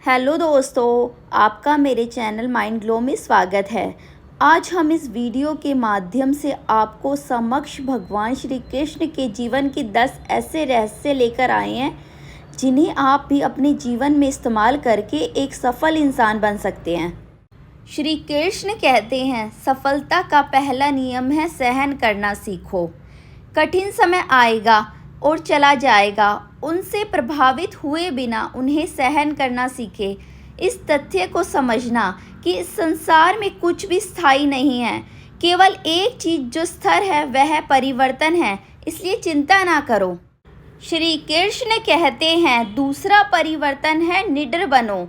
Hello दोस्तों, आपका मेरे चैनल माइंड ग्लो में स्वागत है। आज हम इस वीडियो के माध्यम से आपको समक्ष भगवान श्री कृष्ण के जीवन के 10 ऐसे रहस्य लेकर आए हैं जिन्हें आप भी अपने जीवन में इस्तेमाल करके एक सफल इंसान बन सकते हैं। श्री कृष्ण कहते हैं, सफलता का पहला नियम है सहन करना सीखो। कठिन समय आएगा और चला जाएगा, उनसे प्रभावित हुए बिना उन्हें सहन करना सीखे। इस तथ्य को समझना कि इस संसार में कुछ भी स्थायी नहीं है, केवल एक चीज़ जो स्थिर है वह परिवर्तन है, इसलिए चिंता ना करो। श्री कृष्ण कहते हैं, दूसरा परिवर्तन है निडर बनो।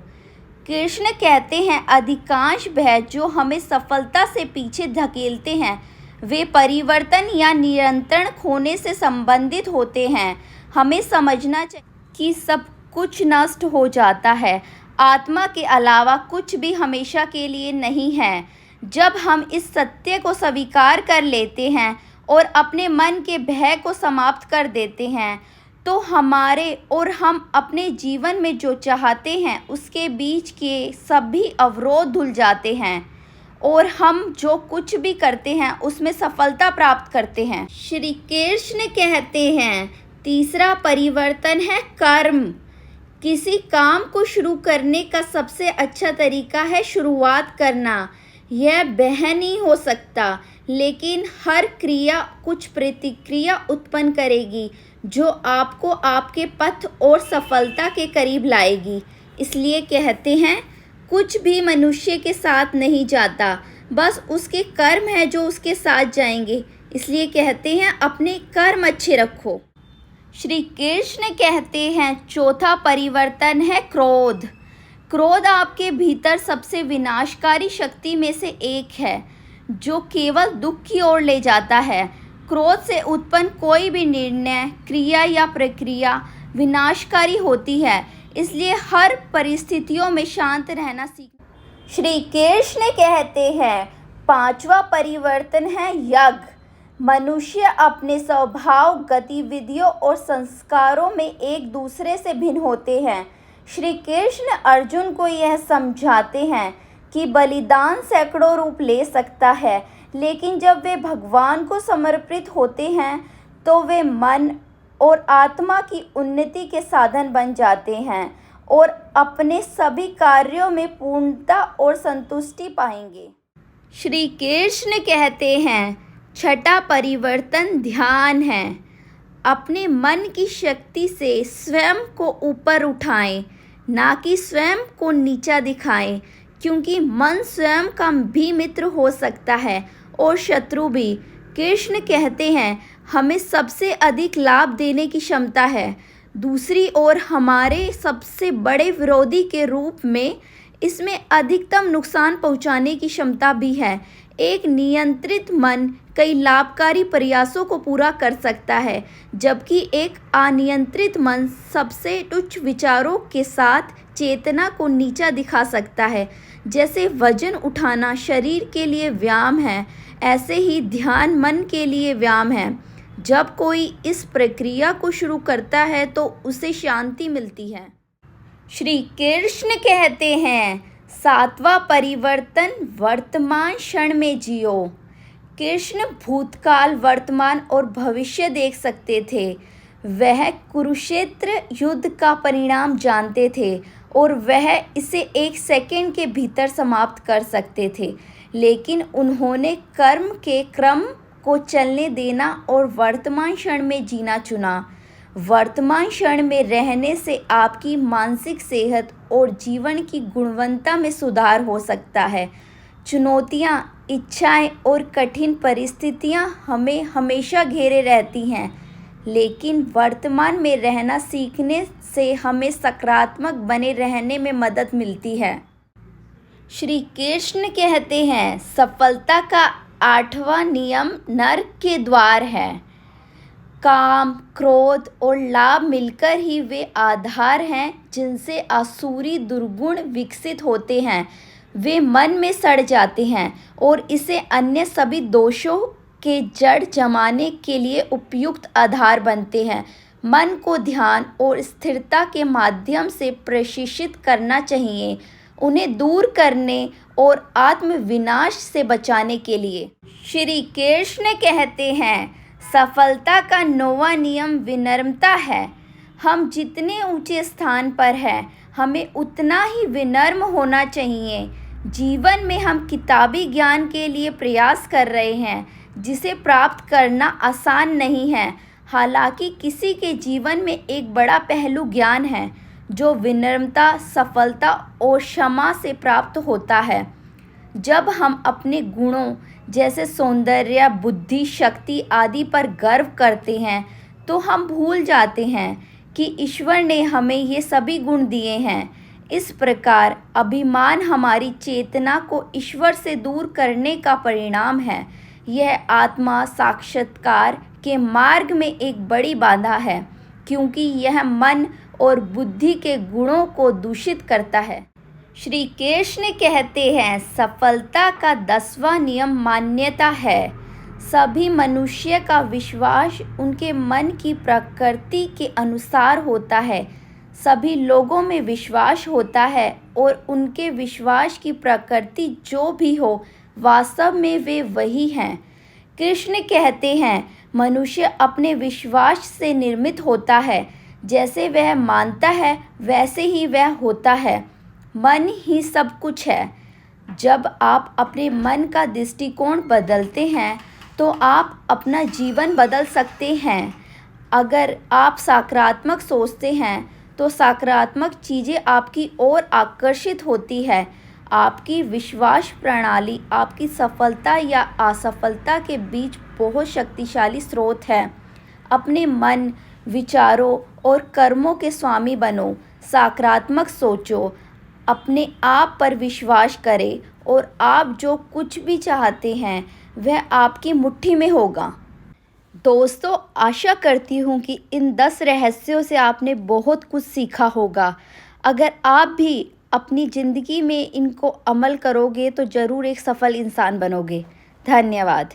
कृष्ण कहते हैं, अधिकांश भय जो हमें सफलता से पीछे धकेलते हैं वे परिवर्तन या नियंत्रण खोने से संबंधित होते हैं। हमें समझना चाहिए कि सब कुछ नष्ट हो जाता है, आत्मा के अलावा कुछ भी हमेशा के लिए नहीं है। जब हम इस सत्य को स्वीकार कर लेते हैं और अपने मन के भय को समाप्त कर देते हैं तो हमारे और हम अपने जीवन में जो चाहते हैं उसके बीच के सभी अवरोध धुल जाते हैं और हम जो कुछ भी करते हैं उसमें सफलता प्राप्त करते हैं। श्री कृष्ण कहते हैं, तीसरा परिवर्तन है कर्म। किसी काम को शुरू करने का सबसे अच्छा तरीका है शुरुआत करना। यह वह नहीं हो सकता, लेकिन हर क्रिया कुछ प्रतिक्रिया उत्पन्न करेगी जो आपको आपके पथ और सफलता के करीब लाएगी। इसलिए कहते हैं, कुछ भी मनुष्य के साथ नहीं जाता, बस उसके कर्म है जो उसके साथ जाएंगे। इसलिए कहते हैं, अपने कर्म अच्छे रखो। श्री कृष्ण कहते हैं, चौथा परिवर्तन है क्रोध। क्रोध आपके भीतर सबसे विनाशकारी शक्ति में से एक है जो केवल दुख की ओर ले जाता है। क्रोध से उत्पन्न कोई भी निर्णय, क्रिया या प्रक्रिया विनाशकारी होती है, इसलिए हर परिस्थितियों में शांत रहना सीखो। श्री कृष्ण कहते हैं, पांचवा परिवर्तन है यज्ञ। मनुष्य अपने स्वभाव, गतिविधियों और संस्कारों में एक दूसरे से भिन्न होते हैं। श्री कृष्ण अर्जुन को यह समझाते हैं कि बलिदान सैकड़ों रूप ले सकता है, लेकिन जब वे भगवान को समर्पित होते हैं तो वे मन और आत्मा की उन्नति के साधन बन जाते हैं और अपने सभी कार्यों में पूर्णता और संतुष्टि पाएंगे। श्री कृष्ण कहते हैं, छठा परिवर्तन ध्यान है। अपने मन की शक्ति से स्वयं को ऊपर उठाएं, ना कि स्वयं को नीचा दिखाएं, क्योंकि मन स्वयं का भी मित्र हो सकता है और शत्रु भी। कृष्ण कहते हैं, हमें सबसे अधिक लाभ देने की क्षमता है, दूसरी ओर हमारे सबसे बड़े विरोधी के रूप में इसमें अधिकतम नुकसान पहुंचाने की क्षमता भी है। एक नियंत्रित मन कई लाभकारी प्रयासों को पूरा कर सकता है, जबकि एक अनियंत्रित मन सबसे तुच्छ विचारों के साथ चेतना को नीचा दिखा सकता है। जैसे वजन उठाना शरीर के लिए व्यायाम है, ऐसे ही ध्यान मन के लिए व्यायाम है। जब कोई इस प्रक्रिया को शुरू करता है तो उसे शांति मिलती है। श्री कृष्ण कहते हैं, सातवां परिवर्तन वर्तमान क्षण में जियो। कृष्ण भूतकाल, वर्तमान और भविष्य देख सकते थे। वह कुरुक्षेत्र युद्ध का परिणाम जानते थे और वह इसे एक सेकंड के भीतर समाप्त कर सकते थे, लेकिन उन्होंने कर्म के क्रम को चलने देना और वर्तमान क्षण में जीना चुना। वर्तमान क्षण में रहने से आपकी मानसिक सेहत और जीवन की गुणवत्ता में सुधार हो सकता है। चुनौतियाँ, इच्छाएं और कठिन परिस्थितियाँ हमें हमेशा घेरे रहती हैं, लेकिन वर्तमान में रहना सीखने से हमें सकारात्मक बने रहने में मदद मिलती है। श्री कृष्ण कहते हैं, सफलता का आठवां नियम नर्क के द्वार है। काम, क्रोध और लाभ मिलकर ही वे आधार हैं जिनसे आसुरी दुर्गुण विकसित होते हैं। वे मन में सड़ जाते हैं और इसे अन्य सभी दोषों के जड़ जमाने के लिए उपयुक्त आधार बनते हैं। मन को ध्यान और स्थिरता के माध्यम से प्रशिक्षित करना चाहिए, उन्हें दूर करने और आत्मविनाश से बचाने के लिए। श्री कृष्ण कहते हैं, सफलता का 9वां नियम विनम्रता है। हम जितने ऊंचे स्थान पर हैं, हमें उतना ही विनम्र होना चाहिए। जीवन में हम किताबी ज्ञान के लिए प्रयास कर रहे हैं, जिसे प्राप्त करना आसान नहीं है। हालांकि किसी के जीवन में एक बड़ा पहलू ज्ञान है, जो विनम्रता, सफलता और क्षमा से प्राप्त होता है। जब हम अपने गुणों जैसे सौंदर्य, बुद्धि, शक्ति आदि पर गर्व करते हैं, तो हम भूल जाते हैं कि ईश्वर ने हमें ये सभी गुण दिए हैं। इस प्रकार अभिमान हमारी चेतना को ईश्वर से दूर करने का परिणाम है। यह आत्मा साक्षात्कार के मार्ग में एक बड़ी बाधा है, क्योंकि यह मन और बुद्धि के गुणों को दूषित करता है। श्री कृष्ण कहते हैं, सफलता का 10वां नियम मान्यता है। सभी मनुष्य का विश्वास उनके मन की प्रकृति के अनुसार होता है। सभी लोगों में विश्वास होता है और उनके विश्वास की प्रकृति जो भी हो, वास्तव में वे वही हैं। कृष्ण कहते हैं, मनुष्य अपने विश्वास से निर्मित होता है। जैसे वह मानता है, वैसे ही वह होता है। मन ही सब कुछ है। जब आप अपने मन का दृष्टिकोण बदलते हैं, तो आप अपना जीवन बदल सकते हैं। अगर आप सकारात्मक सोचते हैं, तो सकारात्मक चीज़ें आपकी ओर आकर्षित होती है। आपकी विश्वास प्रणाली आपकी सफलता या असफलता के बीच बहुत शक्तिशाली स्रोत है। अपने मन, विचारों और कर्मों के स्वामी बनो। सकारात्मक सोचो, अपने आप पर विश्वास करें और आप जो कुछ भी चाहते हैं, वह आपकी मुट्ठी में होगा। दोस्तों, आशा करती हूँ कि इन 10 रहस्यों से आपने बहुत कुछ सीखा होगा। अगर आप भी अपनी ज़िंदगी में इनको अमल करोगे, तो ज़रूर एक सफल इंसान बनोगे। धन्यवाद।